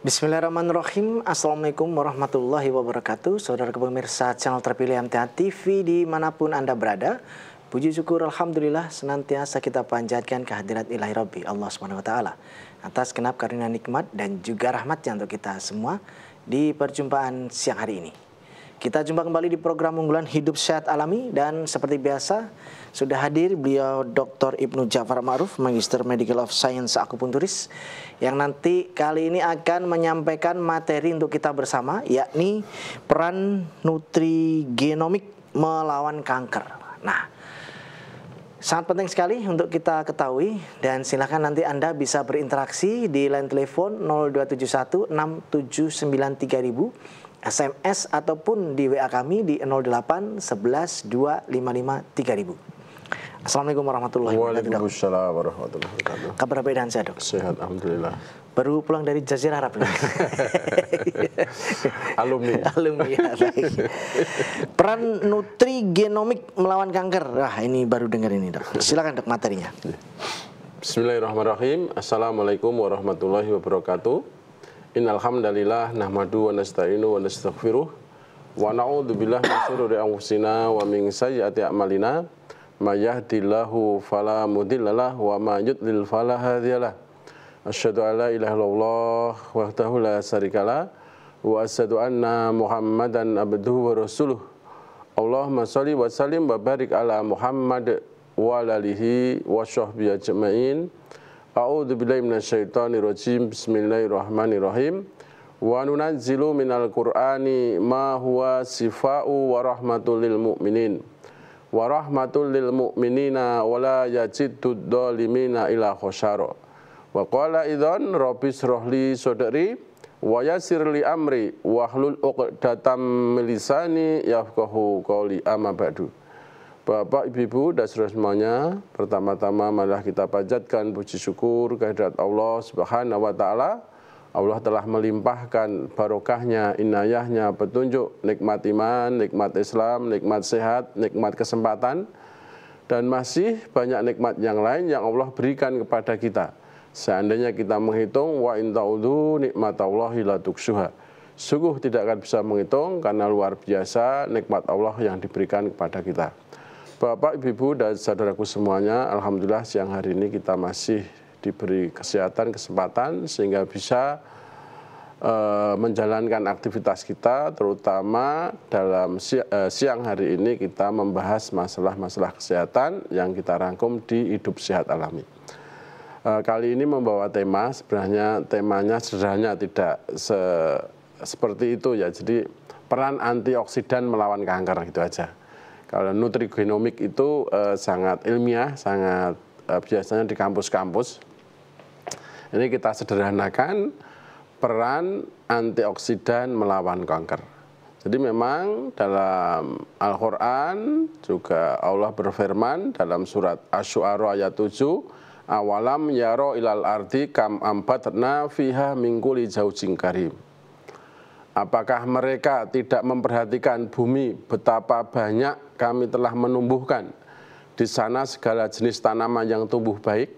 Bismillahirrahmanirrahim. Assalamualaikum warahmatullahi wabarakatuh. Saudara pemirsa channel terpilih MTA TV dimanapun Anda berada, puji syukur Alhamdulillah senantiasa kita panjatkan kehadirat ilahi Rabbi Allah SWT atas genap karunia nikmat dan juga rahmatnya untuk kita semua di perjumpaan siang hari ini. Kita jumpa kembali di program unggulan Hidup Sehat Alami, dan seperti biasa sudah hadir beliau Dr. Ibnu Ja'far Ma'ruf, Magister Medical of Science Akupunturis, yang nanti kali ini akan menyampaikan materi untuk kita bersama, yakni peran nutrigenomik melawan kanker. Nah, sangat penting sekali untuk kita ketahui, dan silakan nanti Anda bisa berinteraksi di line telepon 0271 679 3000, SMS ataupun di WA kami di 08 11 255 3000. Assalamualaikum warahmatullahi wabarakatuh. Waalaikumsalam warahmatullahi wabarakatuh. Kabar baik dan sehat, Dok? Sehat, alhamdulillah. Baru pulang dari Jazirah Arab. Alumni. Alumni, ya, baik. Peran nutrigenomik melawan kanker. Wah, ini baru dengar ini, Dok. Silakan, Dok, materinya. Bismillahirrahmanirrahim. Assalamualaikum warahmatullahi wabarakatuh. Innal hamdalillah nahmadu wa nasta'inu wa nastaghfiruh wa na'udzubillahi min shururi anfusina wa min sayyiati a'malina may yahdihillahu fala mudhillalah wa may yudlil fala hadiyalah. Asyhadu an la ilaha illallah wahdahu la syarikalah wa asyhadu anna Muhammadan abduhu wa rasuluh. Allahumma shalli wa sallim wa barik ala Muhammad wa alihi wa sahbihi ajmain. A'udzu billahi minasyaitonir rajim. Bismillahirrahmanirrahim. Wa nunazzilu minal Qur'ani ma huwa shifaa'u wa rahmatul lil mu'minin. Wa rahmatul lil mu'minina wa la yazidud dhalimina ila khosara. Wa qala idzan rabbi shrah li sadri wa yassir li amri wa hlul 'uqdatam min lisani yafqahu qawli, amma ba'du. Bapak, Ibu, dan saudara semuanya, pertama-tama marilah kita panjatkan puji syukur kehadirat Allah Subhanahu wa Ta'ala. Allah telah melimpahkan barokahnya, inayahnya, petunjuk, nikmat iman, nikmat Islam, nikmat sehat, nikmat kesempatan, dan masih banyak nikmat yang lain yang Allah berikan kepada kita. Seandainya kita menghitung, wa in ta'udzu nikmatallahi la tuhsuha. Sungguh tidak akan bisa menghitung karena luar biasa nikmat Allah yang diberikan kepada kita. Bapak, Ibu, dan saudaraku semuanya, alhamdulillah siang hari ini kita masih diberi kesehatan, kesempatan sehingga bisa menjalankan aktivitas kita, terutama dalam siang hari ini kita membahas masalah-masalah kesehatan yang kita rangkum di Hidup Sehat Alami. Kali ini membawa tema, sebenarnya temanya sederhana, tidak seperti itu ya, jadi peran antioksidan melawan kanker, gitu aja. Kalau nutrigenomik itu sangat ilmiah, sangat biasanya di kampus-kampus. Ini kita sederhanakan peran antioksidan melawan kanker. Jadi memang dalam Al-Quran juga Allah berfirman dalam surat Asy-Syu'ara ayat 7, awalam yaro ilal ardi kam ambatna fiha min kulli zaujin karim. Apakah mereka tidak memperhatikan bumi, betapa banyak kami telah menumbuhkan di sana segala jenis tanaman yang tumbuh baik?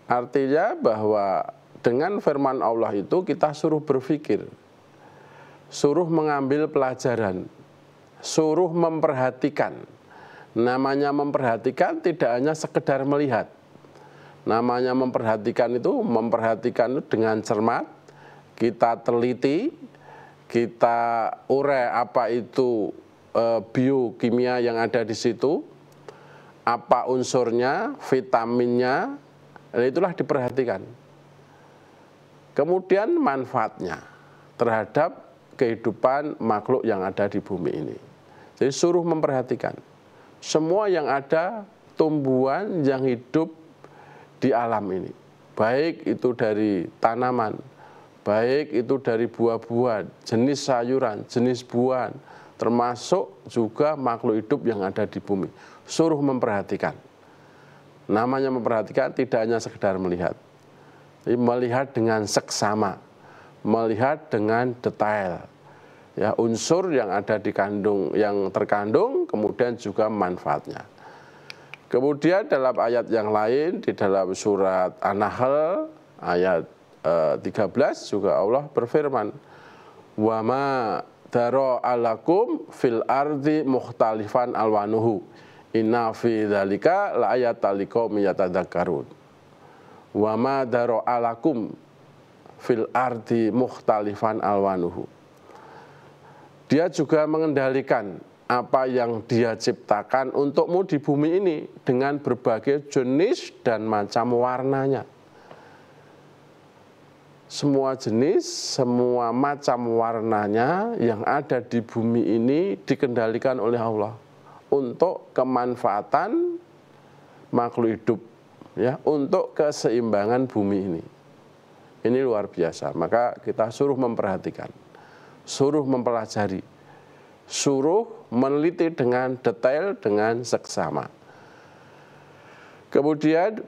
Artinya bahwa dengan firman Allah itu kita suruh berpikir, suruh mengambil pelajaran, suruh memperhatikan. Namanya memperhatikan tidak hanya sekedar melihat. Namanya memperhatikan itu dengan cermat. Kita teliti, kita urai apa itu biokimia yang ada di situ, apa unsurnya, vitaminnya, dan itulah diperhatikan. Kemudian manfaatnya terhadap kehidupan makhluk yang ada di bumi ini. Jadi suruh memperhatikan semua yang ada, tumbuhan yang hidup di alam ini, baik itu dari tanaman, baik itu dari buah-buahan, jenis sayuran, jenis buahan, termasuk juga makhluk hidup yang ada di bumi. Suruh memperhatikan. Namanya memperhatikan tidak hanya sekedar melihat. Melihat dengan seksama, melihat dengan detail. Ya, unsur yang ada yang terkandung, kemudian juga manfaatnya. Kemudian dalam ayat yang lain di dalam surat An-Nahl ayat 13 juga Allah berfirman, wa ma dara'alakum fil ardi mukhtalifan alwanuhu inna fi dzalika la'ayatan liqaumin yatadzakkarun. Wa ma dara'alakum fil ardi mukhtalifan alwanuhu. Dia juga mengendalikan apa yang Dia ciptakan untukmu di bumi ini dengan berbagai jenis dan macam warnanya. Semua jenis, semua macam warnanya yang ada di bumi ini dikendalikan oleh Allah untuk kemanfaatan makhluk hidup, ya, untuk keseimbangan bumi ini. Ini luar biasa. Maka kita suruh memperhatikan, suruh mempelajari, suruh meneliti dengan detail, dengan seksama. Kemudian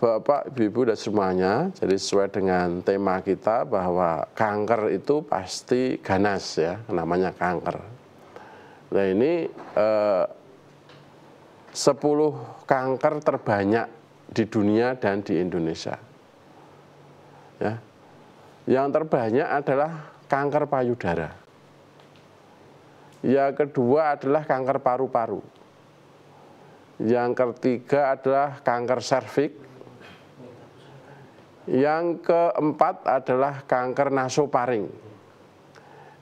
Bapak, Ibu dan semuanya, jadi sesuai dengan tema kita bahwa kanker itu pasti ganas, ya, namanya kanker. Nah ini 10 kanker terbanyak di dunia dan di Indonesia. Ya. Yang terbanyak adalah kanker payudara. Yang kedua adalah kanker paru-paru. Yang ketiga adalah kanker serviks. Yang keempat adalah kanker nasofaring.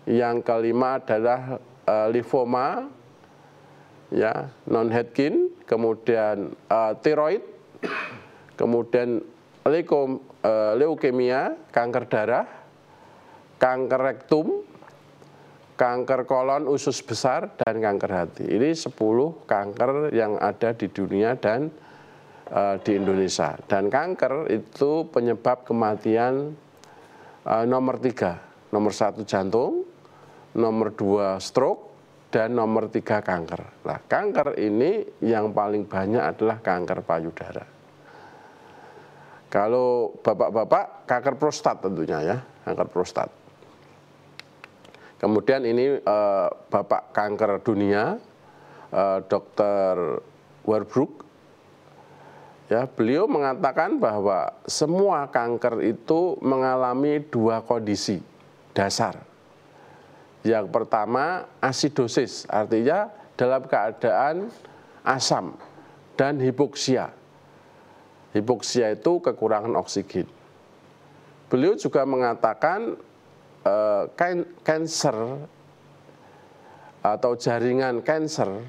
Yang kelima adalah limfoma, ya, non-Hodgkin, kemudian tiroid, kemudian leukemia, kanker darah, kanker rektum, kanker kolon usus besar, dan kanker hati. Ini 10 kanker yang ada di dunia dan di Indonesia. Dan kanker itu penyebab kematian nomor 3. Nomor 1 jantung, nomor 2 stroke, dan nomor 3 kanker. Nah, kanker ini yang paling banyak adalah kanker payudara. Kalau bapak-bapak, kanker prostat tentunya, ya, kanker prostat. Kemudian ini Bapak Kanker Dunia, Dr. Warbrook, ya, beliau mengatakan bahwa semua kanker itu mengalami 2 kondisi dasar. Yang pertama asidosis, artinya dalam keadaan asam, dan hipoksia. Hipoksia itu kekurangan oksigen. Beliau juga mengatakan kanker atau jaringan kanker,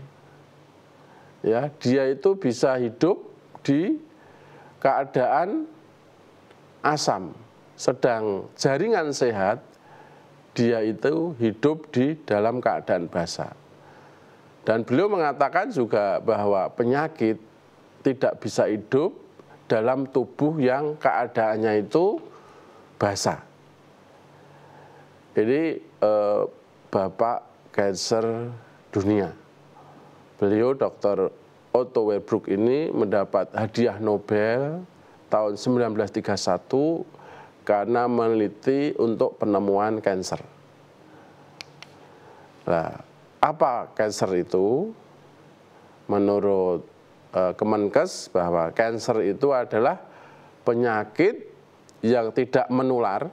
ya, dia itu bisa hidup di keadaan asam, sedang jaringan sehat dia itu hidup di dalam keadaan basa. Dan beliau mengatakan juga bahwa penyakit tidak bisa hidup dalam tubuh yang keadaannya itu basa. Jadi Bapak Kanker Dunia, beliau Dr. Otto Warbrook ini mendapat hadiah Nobel tahun 1931 karena meneliti untuk penemuan kanker. Nah, apa kanker itu? Menurut Kemenkes bahwa kanker itu adalah penyakit yang tidak menular,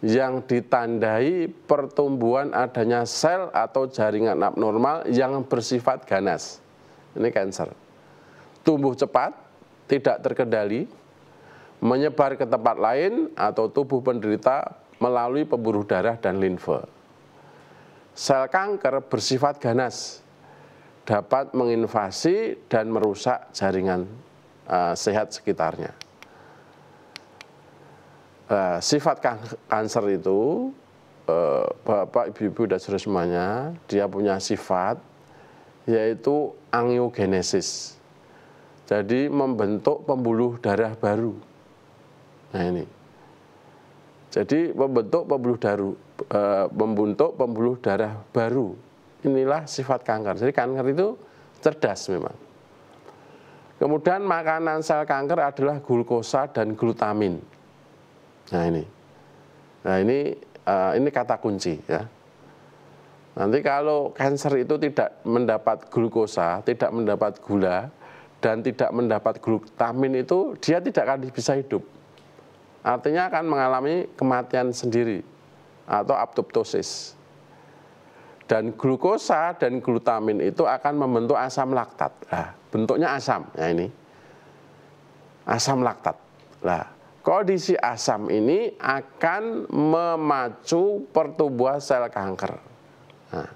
yang ditandai pertumbuhan adanya sel atau jaringan abnormal yang bersifat ganas. Ini kanker. Tumbuh cepat, tidak terkendali, menyebar ke tempat lain atau tubuh penderita melalui pembuluh darah dan limfe. Sel kanker bersifat ganas, dapat menginvasi dan merusak jaringan sehat sekitarnya. Sifat kanker itu, Bapak, Ibu, dan saudara semuanya, dia punya sifat yaitu angiogenesis. Jadi membentuk pembuluh darah baru. Nah ini. Jadi membentuk pembuluh darah baru. Inilah sifat kanker. Jadi kanker itu cerdas memang. Kemudian makanan sel kanker adalah glukosa dan glutamin. Nah ini kata kunci, ya. Nanti kalau kanker itu tidak mendapat glukosa, tidak mendapat gula, dan tidak mendapat glutamin itu dia tidak akan bisa hidup. artinya akan mengalami kematian sendiri atau apoptosis. Dan glukosa dan glutamin itu akan membentuk asam laktat. Nah, bentuknya asam, ya ini. Asam laktat. Nah, kondisi asam ini akan memacu pertumbuhan sel kanker. Nah,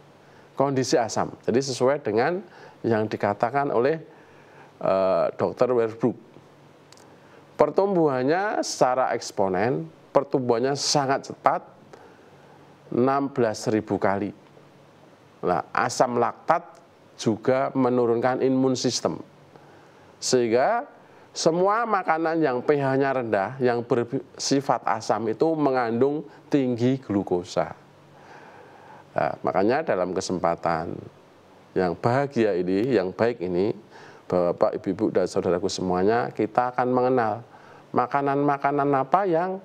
kondisi asam. Jadi sesuai dengan yang dikatakan oleh Dr. Werbrook. Pertumbuhannya secara eksponen, pertumbuhannya sangat cepat, 16.000 kali. Nah, asam laktat juga menurunkan imun sistem. Sehingga semua makanan yang pH-nya rendah, yang bersifat asam itu mengandung tinggi glukosa. Nah, makanya dalam kesempatan yang bahagia ini, yang baik ini, Bapak, Ibu, dan saudaraku semuanya, kita akan mengenal makanan-makanan apa yang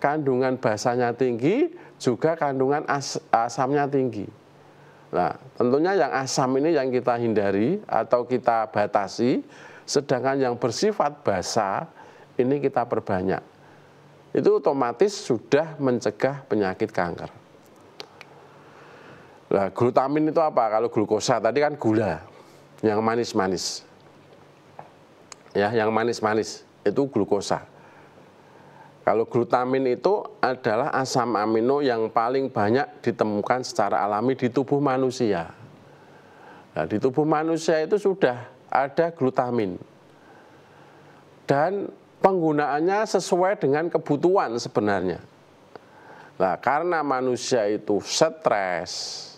kandungan basanya tinggi, juga kandungan asamnya tinggi. Nah, tentunya yang asam ini yang kita hindari atau kita batasi, sedangkan yang bersifat basa ini kita perbanyak. Itu otomatis sudah mencegah penyakit kanker. Nah, glutamin itu apa? Kalau glukosa tadi kan gula, yang manis-manis. Ya, yang manis-manis itu glukosa. Kalau glutamin itu adalah asam amino yang paling banyak ditemukan secara alami di tubuh manusia. Nah, di tubuh manusia itu sudah ada glutamin. Dan penggunaannya sesuai dengan kebutuhan sebenarnya. Nah, karena manusia itu stres,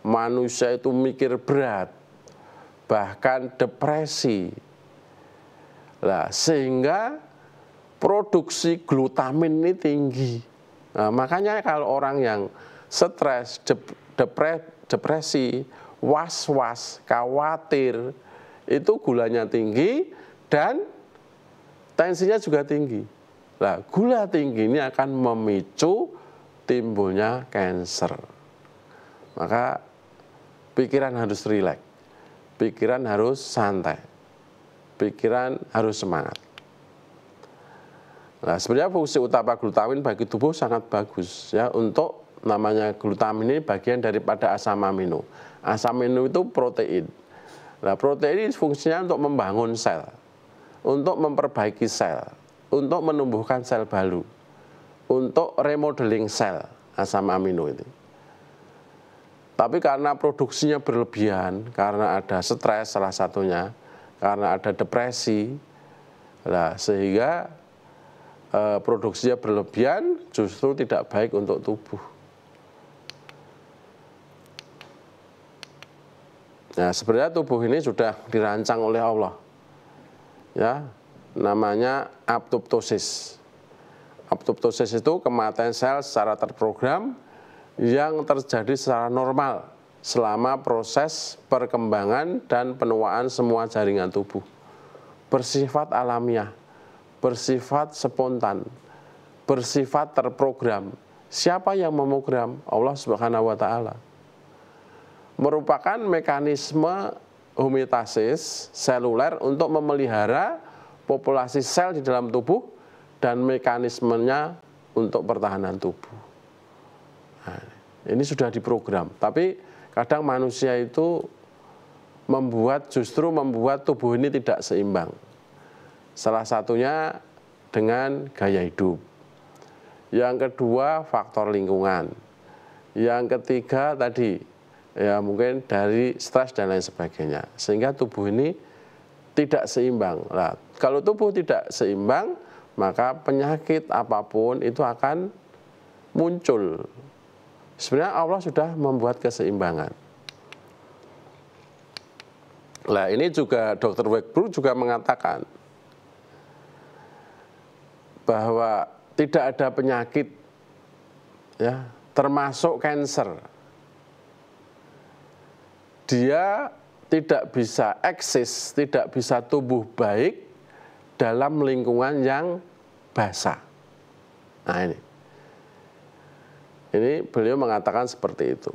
manusia itu mikir berat, bahkan depresi. Nah, sehingga produksi glutamin ini tinggi. Nah, makanya kalau orang yang stres, depresi, was-was, khawatir, itu gulanya tinggi dan tensinya juga tinggi. Nah, gula tinggi ini akan memicu timbulnya kanker. Maka pikiran harus rileks, pikiran harus santai, pikiran harus semangat. Nah, sebenarnya fungsi utama glutamin bagi tubuh sangat bagus ya, untuk namanya glutamin ini bagian daripada asam amino. Asam amino itu protein. Nah, protein ini fungsinya untuk membangun sel, untuk memperbaiki sel, untuk menumbuhkan sel baru, untuk remodeling sel asam amino itu. Tapi karena produksinya berlebihan, karena ada stres salah satunya, karena ada depresi, nah, sehingga produksinya berlebihan justru tidak baik untuk tubuh. Nah, sebenarnya tubuh ini sudah dirancang oleh Allah. Ya, namanya apoptosis. Apoptosis itu kematian sel secara terprogram yang terjadi secara normal selama proses perkembangan dan penuaan semua jaringan tubuh. Bersifat alamiah, bersifat spontan, bersifat terprogram. Siapa yang memogram? Allah Subhanahu wa Ta'ala. Merupakan mekanisme homeostasis seluler untuk memelihara populasi sel di dalam tubuh dan mekanismenya untuk pertahanan tubuh. Nah, ini sudah diprogram. Tapi kadang manusia itu justru membuat tubuh ini tidak seimbang. Salah satunya dengan gaya hidup. Yang kedua, faktor lingkungan. Yang ketiga tadi, ya mungkin dari stres dan lain sebagainya. Sehingga tubuh ini tidak seimbang. Nah, kalau tubuh tidak seimbang, maka penyakit apapun itu akan muncul. Sebenarnya Allah sudah membuat keseimbangan. Nah, ini juga Dr. Werbrook juga mengatakan bahwa tidak ada penyakit ya, termasuk kanker. Dia tidak bisa eksis, tidak bisa tumbuh baik dalam lingkungan yang basah. Nah, ini beliau mengatakan seperti itu.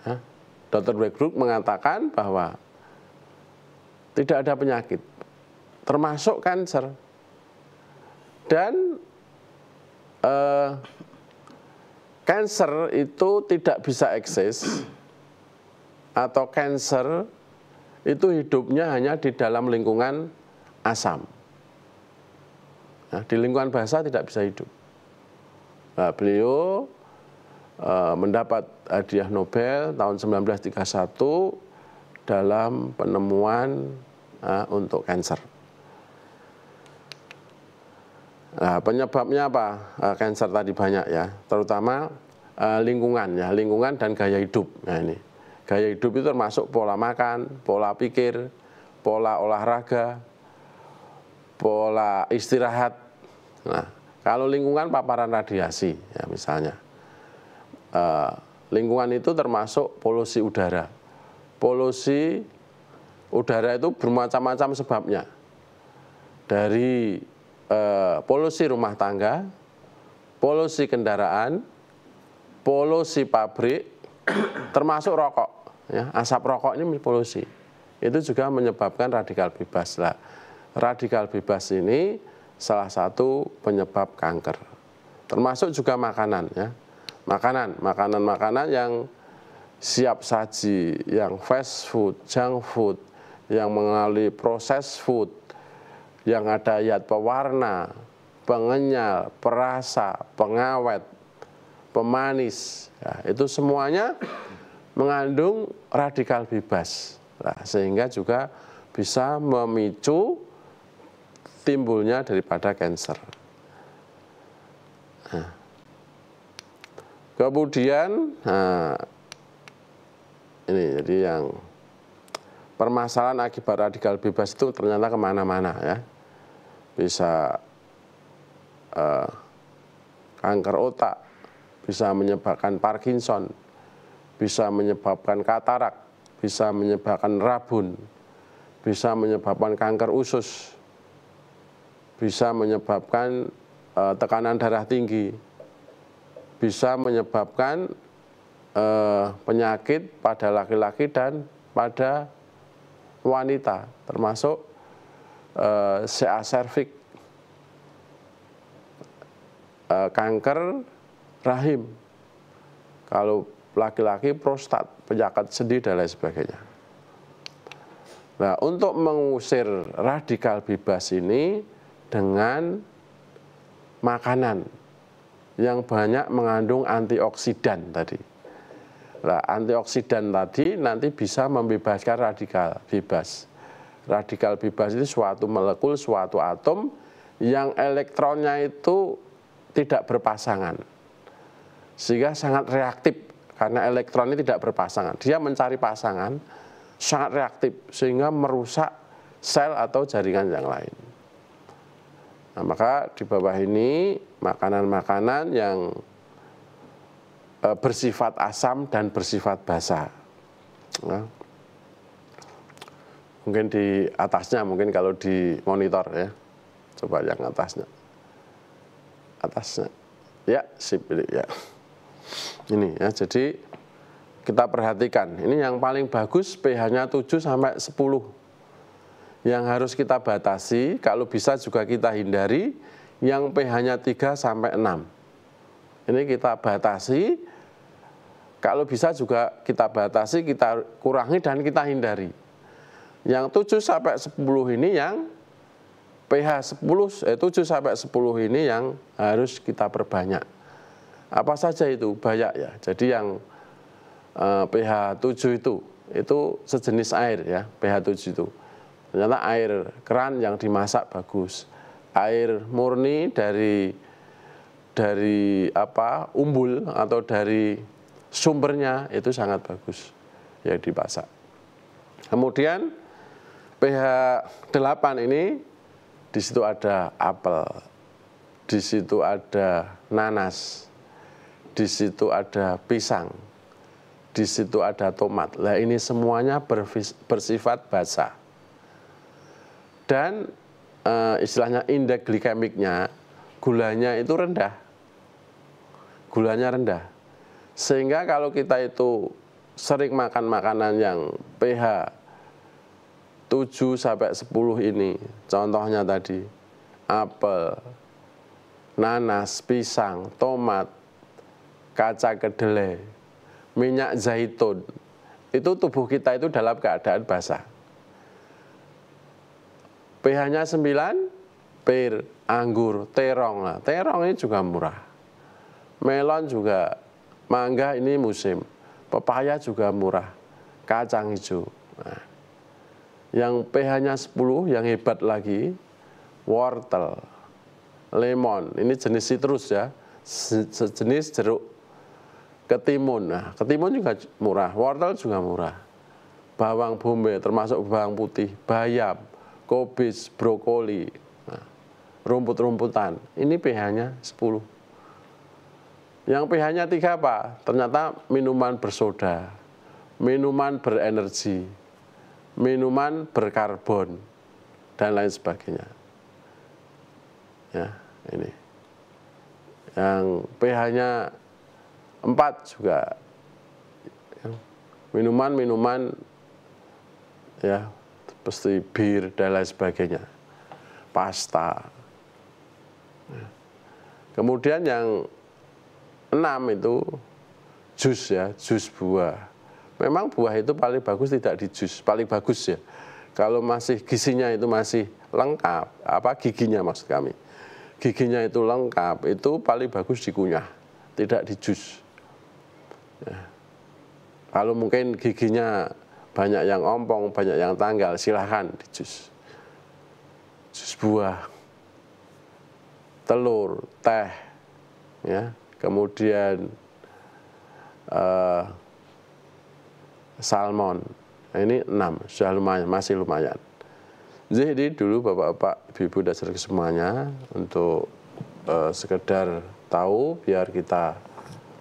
Ya. Dr. Werbrook mengatakan bahwa tidak ada penyakit, termasuk kanker. Dan Cancer itu tidak bisa eksis, atau cancer itu hidupnya hanya di dalam lingkungan asam. Nah, di lingkungan basa tidak bisa hidup. Nah, beliau mendapat hadiah Nobel tahun 1931 dalam penemuan untuk kanker. Nah, penyebabnya apa? Kanker tadi banyak ya, terutama lingkungan ya, lingkungan dan gaya hidup. Nah ini, gaya hidup itu termasuk pola makan, pola pikir, pola olahraga, pola istirahat. Nah, kalau lingkungan paparan radiasi ya misalnya, lingkungan itu termasuk polusi udara. Polusi udara itu bermacam-macam sebabnya, dari polusi rumah tangga, polusi kendaraan, polusi pabrik, termasuk rokok. Ya, asap rokok ini polusi. Itu juga menyebabkan radikal bebas. Lah, radikal bebas ini salah satu penyebab kanker. Termasuk juga makanan. Ya, makanan yang siap saji, yang fast food, junk food, yang mengalami proses food, yang ada zat pewarna, pengenyal, perasa, pengawet, pemanis, ya, itu semuanya mengandung radikal bebas. Nah, sehingga juga bisa memicu timbulnya daripada kanker. Nah, kemudian, ini jadi yang permasalahan akibat radikal bebas itu ternyata kemana-mana ya. Bisa kanker otak, bisa menyebabkan Parkinson, bisa menyebabkan katarak, bisa menyebabkan rabun, bisa menyebabkan kanker usus, bisa menyebabkan tekanan darah tinggi, bisa menyebabkan penyakit pada laki-laki dan pada wanita, termasuk CA cervix, kanker rahim, kalau laki-laki prostat, penyakit sendi dan lain sebagainya. Nah, untuk mengusir radikal bebas ini dengan makanan yang banyak mengandung antioksidan tadi. Nah, antioksidan tadi nanti bisa membebaskan radikal bebas. Radikal bebas itu suatu molekul, suatu atom yang elektronnya itu tidak berpasangan. Sehingga sangat reaktif karena elektronnya tidak berpasangan. Dia mencari pasangan, sangat reaktif sehingga merusak sel atau jaringan yang lain. Nah, maka di bawah ini makanan-makanan yang bersifat asam dan bersifat basa. Nah, mungkin di atasnya, mungkin kalau di monitor ya, coba yang atasnya, ya sip ini ya, ini ya. Jadi kita perhatikan, ini yang paling bagus pH-nya 7 sampai 10, yang harus kita batasi, kalau bisa juga kita hindari yang pH-nya 3 sampai 6. Ini kita batasi, kalau bisa juga kita batasi, kita kurangi dan kita hindari. Yang 7 sampai 10 ini yang pH 7 sampai 10 ini yang harus kita perbanyak. Apa saja itu? Banyak ya. Jadi yang pH 7 itu sejenis air ya, pH 7 itu. Ternyata air keran yang dimasak bagus. Air murni dari umbul atau dari sumbernya itu sangat bagus ya dimasak. Kemudian pH 8 ini, di situ ada apel, di situ ada nanas, di situ ada pisang, di situ ada tomat. Nah, ini semuanya bersifat basa. Dan istilahnya indeks glikemiknya, gulanya itu rendah. Gulanya rendah. Sehingga kalau kita itu sering makan makanan yang pH 7 sampai 10 ini, contohnya tadi apel, nanas, pisang, tomat, kaca kedelai, minyak zaitun, itu tubuh kita itu dalam keadaan basah. pH-nya 9, pir, anggur, terong. Nah, terong ini juga murah. Melon juga, mangga ini musim. Pepaya juga murah. Kacang hijau. Nah, yang pH-nya 10, yang hebat lagi, wortel, lemon. Ini jenis sitrus ya, sejenis jeruk. Ketimun, nah ketimun juga murah, wortel juga murah. Bawang bombay termasuk bawang putih, bayam, kobis, brokoli, nah, rumput-rumputan. Ini pH-nya 10. Yang pH-nya 3 apa? Ternyata minuman bersoda, minuman berenergi, minuman berkarbon, dan lain sebagainya. Ya, ini. Yang pH-nya 4 juga. Minuman-minuman ya, seperti bir dan lain sebagainya. Pasta. Kemudian yang 6 itu jus ya, jus buah. Memang buah itu paling bagus tidak di jus, paling bagus ya. Kalau masih gizinya itu masih lengkap, apa giginya maksud kami. Giginya itu lengkap, itu paling bagus dikunyah, tidak di jus. Ya. Kalau mungkin giginya banyak yang ompong, banyak yang tanggal, silahkan di jus. Jus buah, telur, teh, ya. Kemudian salmon. Nah, ini 6, sudah lumayan, masih lumayan. Jadi dulu Bapak-bapak, Ibu-ibu dan saudara semuanya untuk sekedar tahu biar kita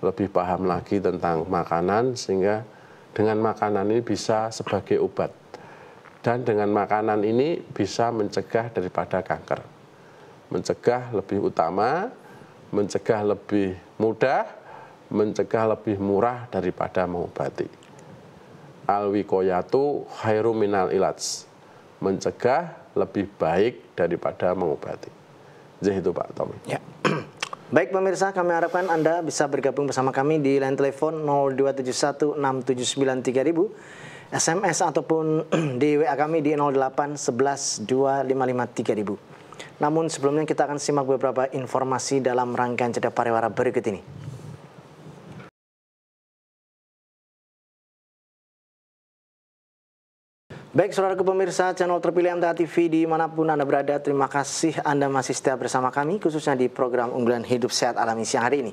lebih paham lagi tentang makanan, sehingga dengan makanan ini bisa sebagai obat. Dan dengan makanan ini bisa mencegah daripada kanker. Mencegah lebih utama, mencegah lebih mudah, mencegah lebih murah daripada mengobati. Al-wiqayatu khairu minal ilaj. Mencegah lebih baik daripada mengobati. Jadi itu Pak Tommy. Ya. Baik pemirsa, kami harapkan Anda bisa bergabung bersama kami di line telepon 02716793000, SMS ataupun di WA kami di 081125553000. Namun sebelumnya kita akan simak beberapa informasi dalam rangkaian jeda pariwara berikut ini. Baik saudaraku pemirsa channel terpilih MTA TV dimanapun Anda berada, terima kasih Anda masih setia bersama kami khususnya di program unggulan Hidup Sehat Alami siang hari ini.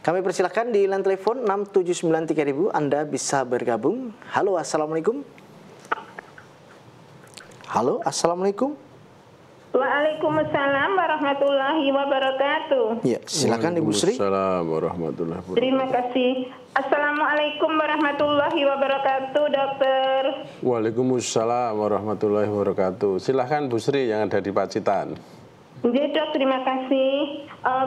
Kami persilahkan di line telepon 6793000 Anda bisa bergabung. Halo, assalamualaikum. Halo, assalamualaikum. Waalaikumsalam warahmatullahi wabarakatuh. Ya, silakan Ibu Sri. Waalaikumsalam warahmatullahi wabarakatuh. Terima kasih. Assalamualaikum warahmatullahi wabarakatuh, dokter. Waalaikumsalam warahmatullahi wabarakatuh. Silahkan Bu Sri yang ada di Pacitan. Jadi dok, terima kasih.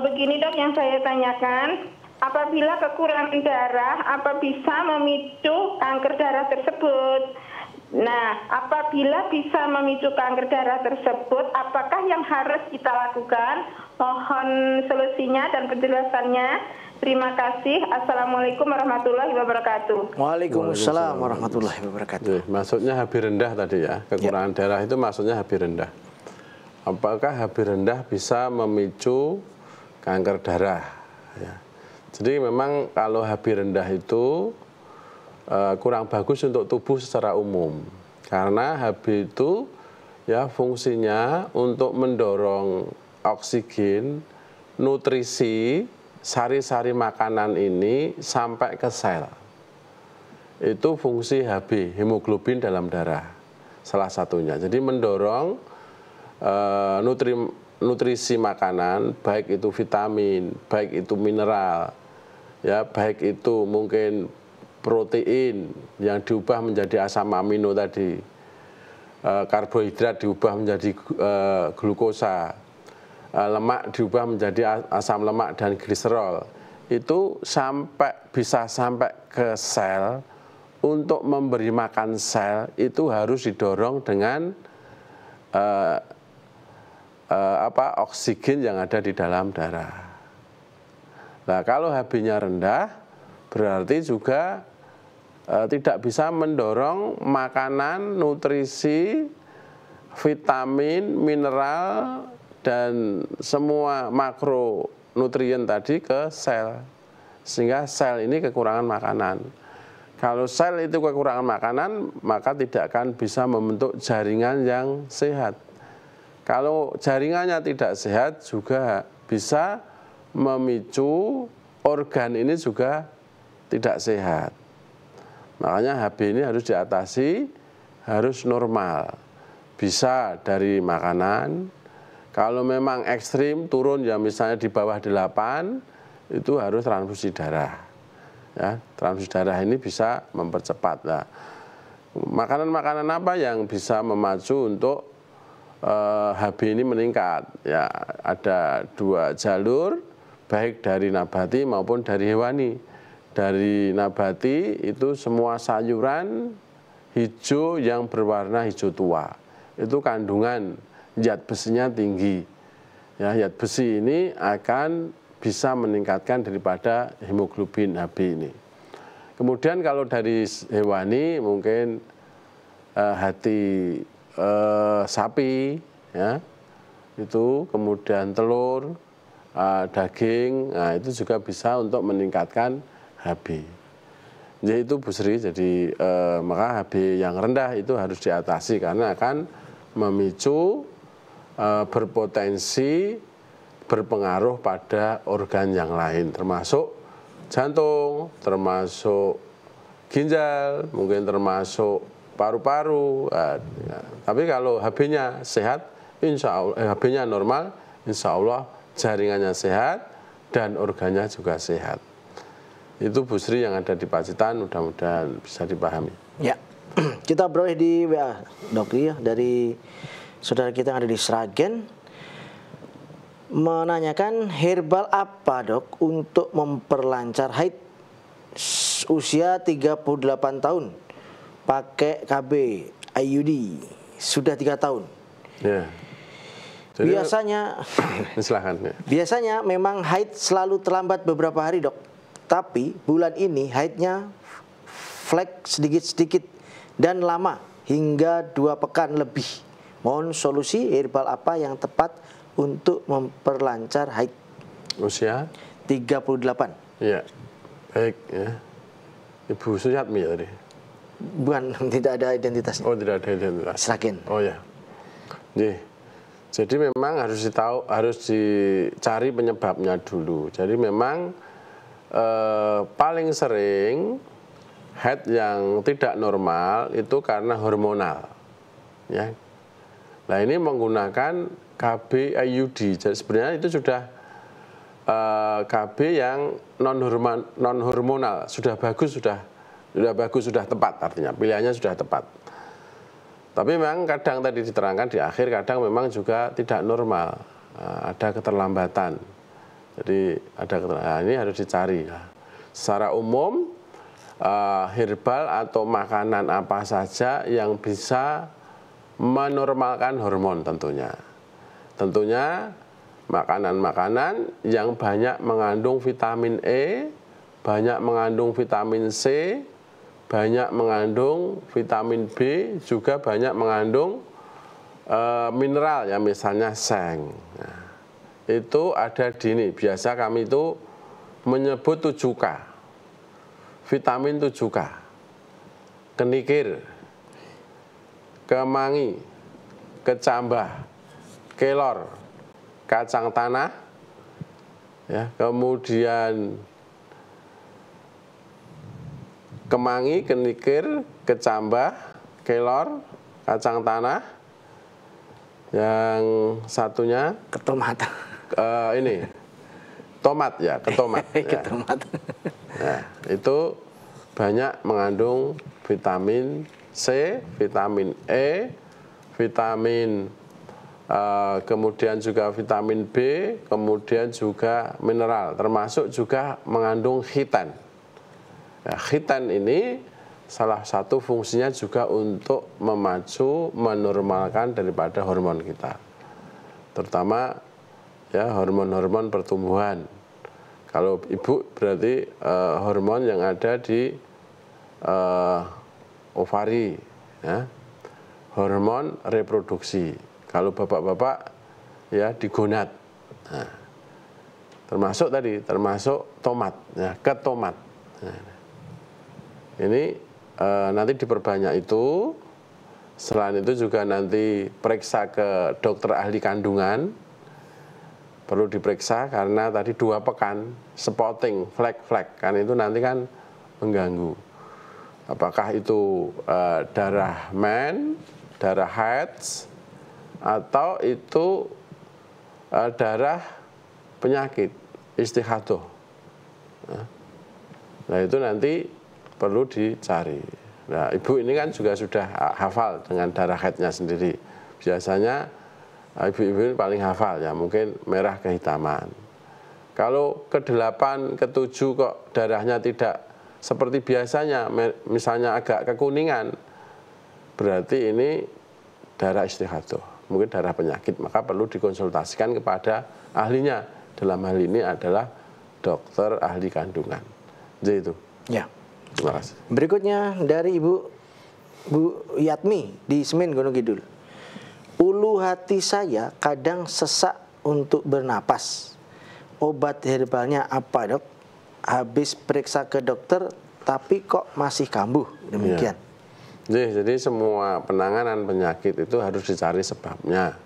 Begini dok, yang saya tanyakan, apabila kekurangan darah, apa bisa memicu kanker darah tersebut? Nah, apabila bisa memicu kanker darah tersebut, apakah yang harus kita lakukan? Mohon solusinya dan penjelasannya. Terima kasih. Assalamualaikum warahmatullahi wabarakatuh. Waalaikumsalam warahmatullahi wabarakatuh. Maksudnya HB rendah tadi ya, kekurangan darah itu maksudnya HB rendah. Apakah HB rendah bisa memicu kanker darah? Ya. Jadi memang kalau HB rendah itu kurang bagus untuk tubuh secara umum, karena HB itu ya fungsinya untuk mendorong oksigen, nutrisi, sari-sari makanan ini sampai ke sel. Itu fungsi HB, hemoglobin dalam darah, salah satunya. Jadi mendorong nutrisi makanan, baik itu vitamin, baik itu mineral, ya baik itu mungkin protein yang diubah menjadi asam amino tadi, karbohidrat diubah menjadi glukosa, lemak diubah menjadi asam lemak dan gliserol. Itu bisa sampai ke sel. Untuk memberi makan sel itu harus didorong dengan oksigen yang ada di dalam darah. Nah, kalau Hb-nya rendah, berarti juga tidak bisa mendorong makanan, nutrisi, vitamin, mineral, dan semua makronutrien tadi ke sel. Sehingga sel ini kekurangan makanan. Kalau sel itu kekurangan makanan, maka tidak akan bisa membentuk jaringan yang sehat. Kalau jaringannya tidak sehat, juga bisa memicu organ ini juga tidak sehat. Makanya Hb ini harus diatasi, harus normal. Bisa dari makanan. Kalau memang ekstrim turun ya misalnya di bawah 8, itu harus transfusi darah. Ya, transfusi darah ini bisa mempercepat. Nah, makanan-makanan apa yang bisa memacu untuk Hb ini meningkat? Ya, ada 2 jalur, baik dari nabati maupun dari hewani. Dari nabati itu semua sayuran hijau yang berwarna hijau tua. Itu kandungan zat besinya tinggi. Ya, zat besi ini akan bisa meningkatkan daripada hemoglobin Hb ini. Kemudian kalau dari hewani mungkin hati sapi, ya, itu kemudian telur, daging, nah itu juga bisa untuk meningkatkan Hb. Jadi itu Bu Sri, jadi maka Hb yang rendah itu harus diatasi karena akan memicu berpotensi berpengaruh pada organ yang lain, termasuk jantung, termasuk ginjal, mungkin termasuk paru-paru. Tapi kalau Hb-nya sehat, insya Allah Hb-nya normal, insya Allah jaringannya sehat dan organnya juga sehat. Itu Bu Sri yang ada di Pacitan, mudah-mudahan bisa dipahami. Ya, kita beroleh di WA Dok ya, dari saudara kita yang ada di Sragen, menanyakan herbal apa Dok untuk memperlancar haid usia 38 tahun, pakai KB IUD sudah 3 tahun. Ya. Jadi, biasanya silahkan, ya. Biasanya memang haid selalu terlambat beberapa hari Dok, tapi bulan ini haidnya flek sedikit-sedikit dan lama hingga 2 pekan lebih. Mohon solusi herbal apa yang tepat untuk memperlancar haid usia 38. Iya, baik ya. Ibu Suyatmi ya tadi? Bukan, tidak ada identitasnya. Oh, tidak ada identitas. Sragen. Oh ya. Jadi memang harus dicari penyebabnya dulu. Jadi memang paling sering haid yang tidak normal itu karena hormonal. Ya. Nah, ini menggunakan KB IUD. Jadi sebenarnya itu sudah KB yang non hormonal, sudah bagus, sudah tepat, artinya pilihannya sudah tepat. Tapi memang kadang tadi diterangkan di akhir, kadang memang juga tidak normal, ada keterlambatan. Jadi ini harus dicari. Secara umum herbal atau makanan apa saja yang bisa menormalkan hormon tentunya. Tentunya makanan-makanan yang banyak mengandung vitamin E, banyak mengandung vitamin C, banyak mengandung vitamin B, juga banyak mengandung mineral ya, misalnya seng. Nah, itu ada di ini. Biasa kami itu menyebut 7K. Vitamin 7K. Kenikir, kemangi, kecambah, kelor, kacang tanah, ya, kemudian kemangi, kenikir, kecambah, kelor, kacang tanah, yang satunya ketomat. Ini tomat ya, ketomat. Ketomat. Nah, itu banyak mengandung vitamin C, vitamin E, vitamin kemudian juga vitamin B, kemudian juga mineral, termasuk juga mengandung khitan. Nah, khitan ini salah satu fungsinya juga untuk memacu, menormalkan daripada hormon kita. terutama ya hormon-hormon pertumbuhan. Kalau ibu berarti hormon yang ada di ovari, ya. Hormon reproduksi. Kalau bapak-bapak ya di gonad. Nah, termasuk tomat, ya, ketomat. Nah, ini nanti diperbanyak itu. Selain itu juga nanti periksa ke dokter ahli kandungan. Perlu diperiksa karena tadi 2 pekan spotting, flek-flek kan itu nanti kan mengganggu. Apakah itu darah men, darah haid, atau itu darah penyakit istihadah. Nah itu nanti perlu dicari. Nah ibu ini kan juga sudah hafal dengan darah haidnya sendiri. Biasanya ibu-ibu ini paling hafal ya, mungkin merah kehitaman. Kalau ke-8, ke-7 kok darahnya tidak seperti biasanya, misalnya agak kekuningan, berarti ini darah istihadah, mungkin darah penyakit, maka perlu dikonsultasikan kepada ahlinya. Dalam hal ini adalah dokter ahli kandungan. Jadi itu. Ya. Terima kasih. Berikutnya dari Bu Yatmi di Semin Gunung Kidul. Ulu hati saya kadang sesak untuk bernapas. Obat herbalnya apa, Dok? Habis periksa ke dokter tapi kok masih kambuh. Demikian. Ya. Jadi semua penanganan penyakit itu harus dicari sebabnya.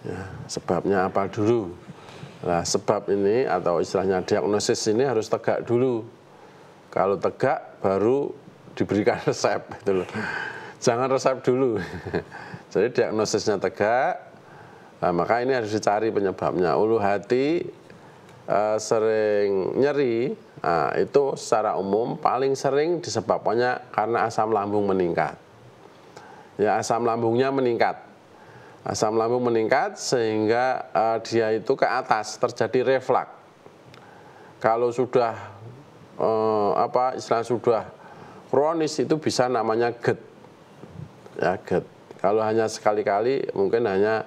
Ya, sebabnya apa dulu? Nah, sebab ini atau istilahnya diagnosis ini harus tegak dulu. Kalau tegak baru diberikan resep gitu loh. Jangan resep dulu. Jadi diagnosisnya tegak, nah, maka ini harus dicari penyebabnya. Ulu hati sering nyeri, nah, itu secara umum paling sering disebabkannya karena asam lambung meningkat. Ya, asam lambungnya meningkat. Asam lambung meningkat sehingga dia itu ke atas, terjadi reflux. Kalau sudah istilah sudah kronis itu bisa namanya GERD. Ya, GERD. Kalau hanya sekali-kali mungkin hanya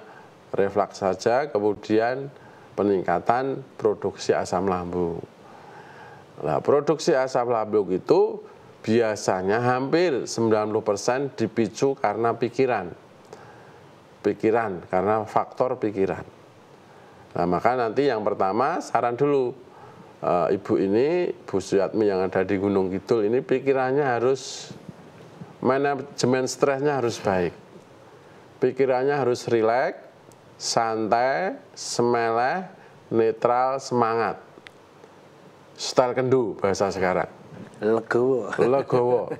refleks saja, kemudian peningkatan produksi asam lambung. Nah, produksi asam lambung itu biasanya hampir 90% dipicu karena pikiran. Karena faktor pikiran. Nah, maka nanti yang pertama saran dulu, ibu ini, Bu Suyatmi yang ada di Gunung Kidul ini pikirannya harus, manajemen stresnya harus baik. Pikirannya harus rileks, santai, semeleh, netral, semangat. Style kendu bahasa sekarang. Legowo.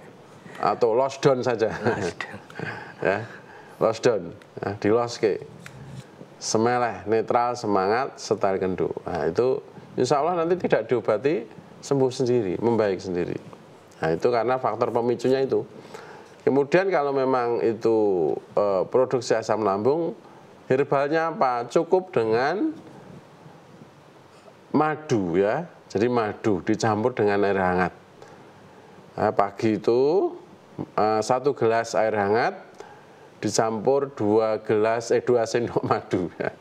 Atau lost down saja. Ya, lost down. Ya, di lost ke. Semeleh, netral, semangat, style kendu. Nah, itu insya Allah nanti tidak diobati, sembuh sendiri, membaik sendiri. Nah, itu karena faktor pemicunya itu. Kemudian kalau memang itu produksi asam lambung, herbalnya apa? Cukup dengan madu ya. Jadi madu dicampur dengan air hangat. Nah, pagi itu 1 gelas air hangat dicampur 2 sendok madu. Ya.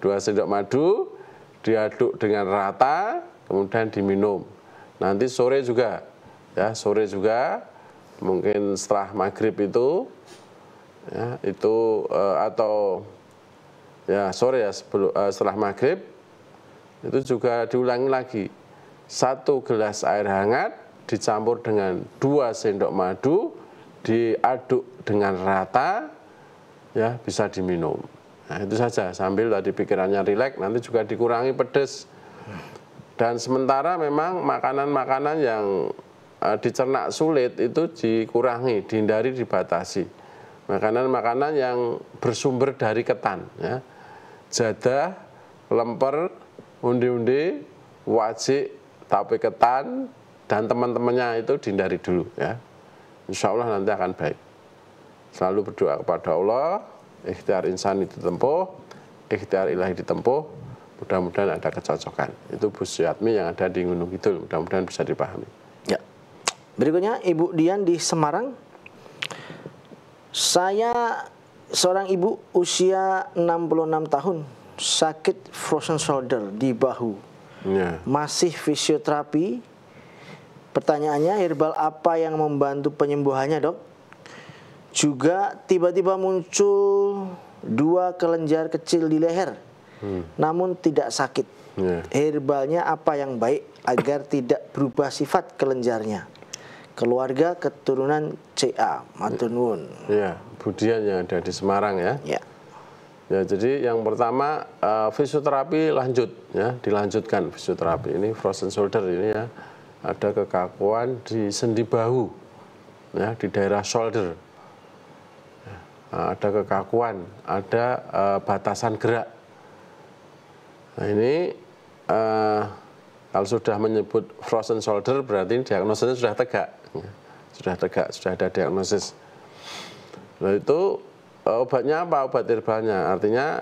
2 sendok madu diaduk dengan rata, kemudian diminum. Nanti sore juga, ya sore juga. Mungkin setelah maghrib itu, ya, itu atau ya sore ya setelah maghrib itu juga diulangi lagi. 1 gelas air hangat dicampur dengan 2 sendok madu, diaduk dengan rata, ya bisa diminum. Nah, itu saja sambil tadi pikirannya rileks, nanti juga dikurangi pedas. Dan sementara memang makanan-makanan yang dicerna sulit itu dikurangi, dihindari, dibatasi. Makanan-makanan yang bersumber dari ketan, ya. Jadah, lemper, undi-undi, wajik, tape ketan, dan teman-temannya itu dihindari dulu, ya. Insya Allah nanti akan baik. Selalu berdoa kepada Allah, ikhtiar insan itu ditempuh, ikhtiar ilahi ditempuh, mudah-mudahan ada kecocokan. Itu Bu Suyatmi yang ada di Gunung Kidul, mudah-mudahan bisa dipahami. Ya. Berikutnya Ibu Dian di Semarang. Saya seorang ibu usia 66 tahun sakit frozen shoulder di bahu. Ya. Masih fisioterapi. Pertanyaannya, herbal apa yang membantu penyembuhannya, Dok? Juga tiba-tiba muncul 2 kelenjar kecil di leher, namun tidak sakit. Herbalnya apa yang baik agar tidak berubah sifat kelenjarnya? Keluarga keturunan CA, matur nuwun. Ya, Budian yang ada di Semarang ya. Ya. Ya, jadi yang pertama fisioterapi lanjut ya, dilanjutkan fisioterapi. Ini frozen shoulder ini ya, ada kekakuan di sendi bahu ya, di daerah shoulder. Ada kekakuan, ada batasan gerak. Nah ini kalau sudah menyebut frozen shoulder berarti diagnosisnya sudah tegak, sudah ada diagnosis. Lalu itu obatnya apa? Obat herbalnya, artinya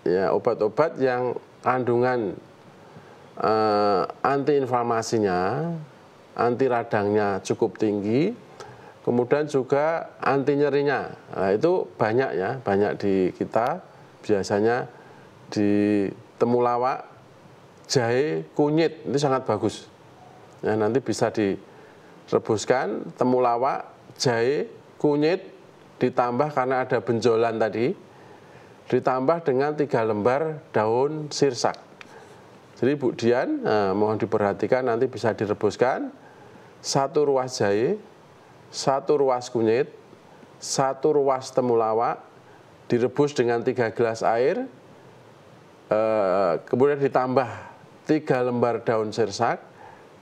ya obat-obat yang kandungan antiinflamasinya, anti radangnya cukup tinggi. Kemudian juga anti nyerinya, nah, itu banyak ya, banyak di kita, biasanya di temulawak, jahe, kunyit, itu sangat bagus. Ya, nanti bisa direbuskan, temulawak, jahe, kunyit, ditambah karena ada benjolan tadi, ditambah dengan 3 lembar daun sirsak. Jadi Bu Dian, mohon diperhatikan nanti bisa direbuskan, 1 ruas jahe, 1 ruas kunyit, 1 ruas temulawak, direbus dengan 3 gelas air, kemudian ditambah 3 lembar daun sirsak,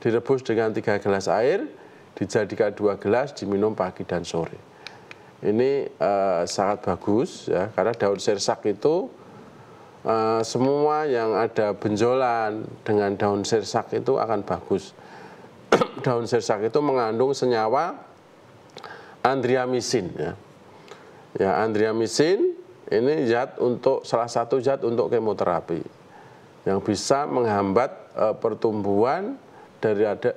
direbus dengan 3 gelas air, dijadikan 2 gelas, diminum pagi dan sore. Ini sangat bagus ya, karena daun sirsak itu semua yang ada benjolan dengan daun sirsak itu akan bagus. Daun sirsak itu mengandung senyawa andriamisin ya. Ya, andriamisin ini salah satu zat untuk kemoterapi yang bisa menghambat pertumbuhan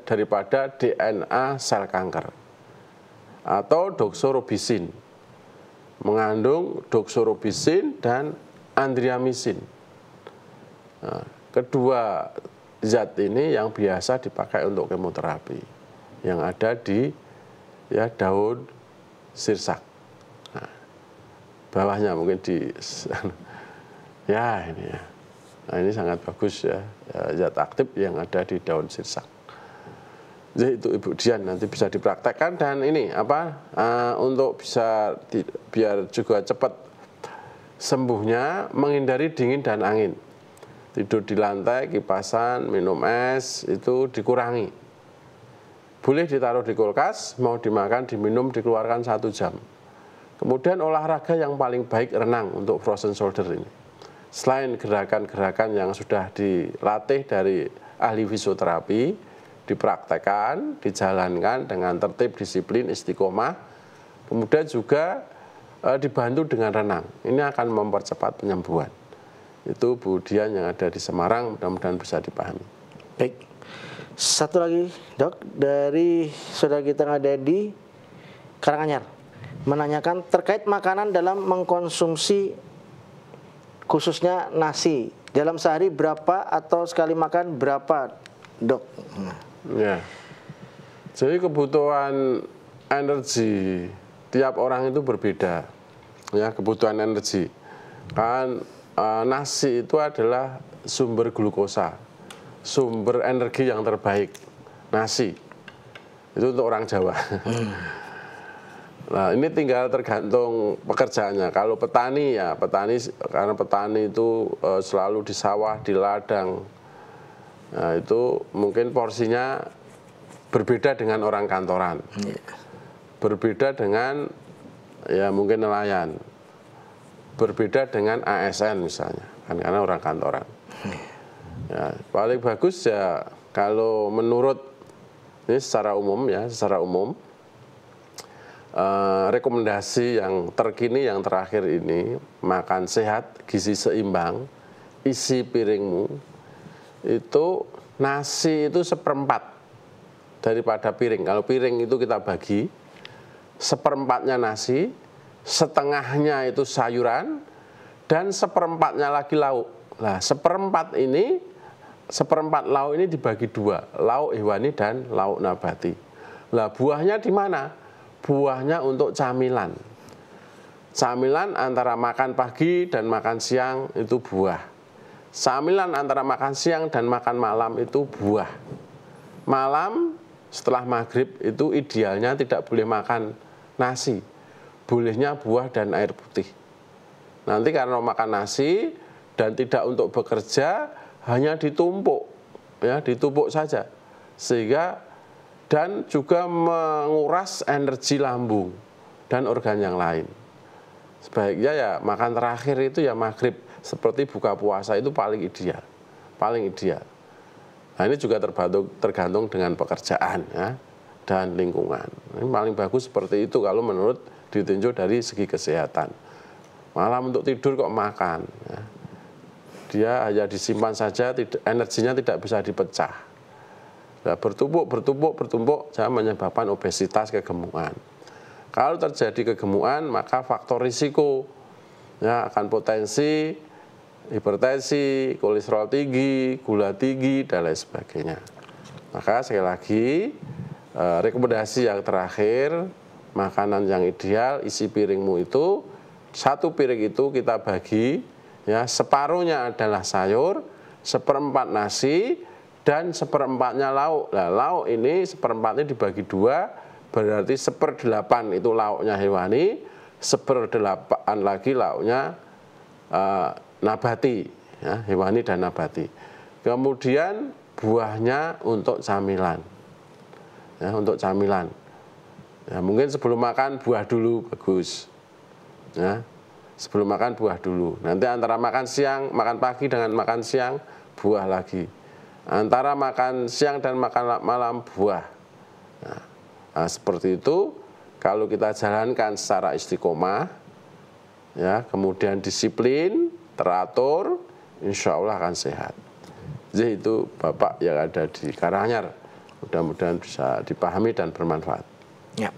daripada DNA sel kanker. Atau doxorobisin, mengandung doxorobisin dan andriamisin. Nah, kedua zat ini yang biasa dipakai untuk kemoterapi yang ada di ya daun sirsak. Nah, bawahnya mungkin di ya ini ya. Nah, ini sangat bagus ya, zat aktif yang ada di daun sirsak. Jadi itu Ibu Dian nanti bisa dipraktekkan, dan ini apa untuk bisa biar juga cepat sembuhnya, menghindari dingin dan angin. Tidur di lantai, kipasan, minum es itu dikurangi. Boleh ditaruh di kulkas, mau dimakan, diminum, dikeluarkan 1 jam. Kemudian olahraga yang paling baik renang untuk frozen shoulder ini. Selain gerakan-gerakan yang sudah dilatih dari ahli fisioterapi, dipraktekkan, dijalankan dengan tertib, disiplin, istiqomah, kemudian juga dibantu dengan renang. Ini akan mempercepat penyembuhan. Itu Bu Dian yang ada di Semarang, mudah-mudahan bisa dipahami. Baik. Satu lagi, Dok, dari saudara kita yang ada di Karanganyar, menanyakan terkait makanan dalam mengkonsumsi khususnya nasi. Dalam sehari berapa atau sekali makan berapa, Dok? Ya. Jadi kebutuhan energi tiap orang itu berbeda. Ya, kebutuhan energi. Kan nasi itu adalah sumber glukosa, sumber energi yang terbaik. Nasi itu untuk orang Jawa. Nah, ini tinggal tergantung pekerjaannya. Kalau petani ya, karena petani itu selalu di sawah, di ladang. Nah, itu mungkin porsinya berbeda dengan orang kantoran. Berbeda dengan ya mungkin nelayan. Berbeda dengan ASN misalnya, kan karena orang kantoran. Ya, paling bagus ya kalau menurut ini secara umum ya, rekomendasi yang terkini yang terakhir ini, makan sehat, gizi seimbang, isi piringmu itu nasi itu 1/4 daripada piring. Kalau piring itu kita bagi 1/4-nya nasi, setengahnya itu sayuran, dan seperempatnya lagi lauk. Nah, seperempat lauk ini dibagi dua, lauk hewani dan lauk nabati. Lah, buahnya di mana? Buahnya untuk camilan. Camilan antara makan pagi dan makan siang itu buah. Camilan antara makan siang dan makan malam itu buah. Malam setelah maghrib itu idealnya tidak boleh makan nasi. Bolehnya buah dan air putih. Nanti karena makan nasi dan tidak untuk bekerja, hanya ditumpuk, ya, ditumpuk saja. Sehingga dan juga menguras energi lambung dan organ yang lain. Sebaiknya ya makan terakhir itu ya maghrib, seperti buka puasa itu paling ideal. Paling ideal. Nah, ini juga tergantung dengan pekerjaan, ya, dan lingkungan. Ini paling bagus seperti itu kalau menurut ditinjau dari segi kesehatan. Malam untuk tidur kok makan, ya. Dia hanya disimpan saja, energinya tidak bisa dipecah. Nah, bertumpuk jangan menyebabkan obesitas, kegemukan. Kalau terjadi kegemukan, maka faktor risiko, ya, akan potensi hipertensi, kolesterol tinggi, gula tinggi, dan lain sebagainya. Maka sekali lagi, rekomendasi yang terakhir, makanan yang ideal, isi piringmu itu, satu piring itu kita bagi, ya, separuhnya adalah sayur, seperempat nasi, dan seperempatnya lauk. Nah, lauk ini seperempatnya dibagi dua, berarti 1/8 itu lauknya hewani, 1/8 lagi lauknya nabati, ya, hewani dan nabati. Kemudian buahnya untuk camilan, ya, untuk camilan. Ya, mungkin sebelum makan buah dulu bagus, ya, sebelum makan buah dulu. Nanti antara makan siang, makan pagi dengan makan siang buah lagi. Antara makan siang dan makan malam buah. Nah, seperti itu kalau kita jalankan secara istiqomah, ya, kemudian disiplin, teratur, insya Allah akan sehat. Jadi itu Bapak yang ada di Karanganyar, mudah-mudahan bisa dipahami dan bermanfaat. Ya.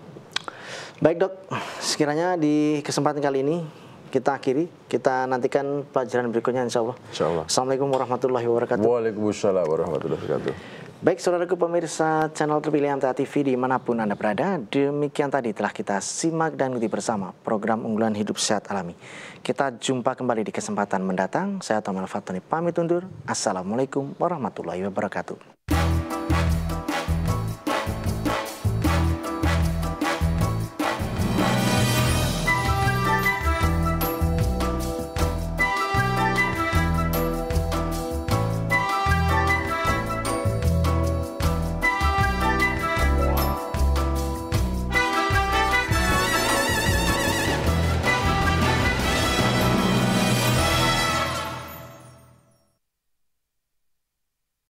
Baik Dok, sekiranya di kesempatan kali ini kita akhiri, kita nantikan pelajaran berikutnya insya Allah. Insya Allah. Assalamualaikum warahmatullahi wabarakatuh. Waalaikumsalam warahmatullahi wabarakatuh. Baik saudaraku pemirsa channel terpilih MTA TV dimanapun Anda berada, demikian tadi telah kita simak dan ikuti bersama program unggulan hidup sehat alami. Kita jumpa kembali di kesempatan mendatang. Saya Tomal Fatoni pamit undur. Assalamualaikum warahmatullahi wabarakatuh.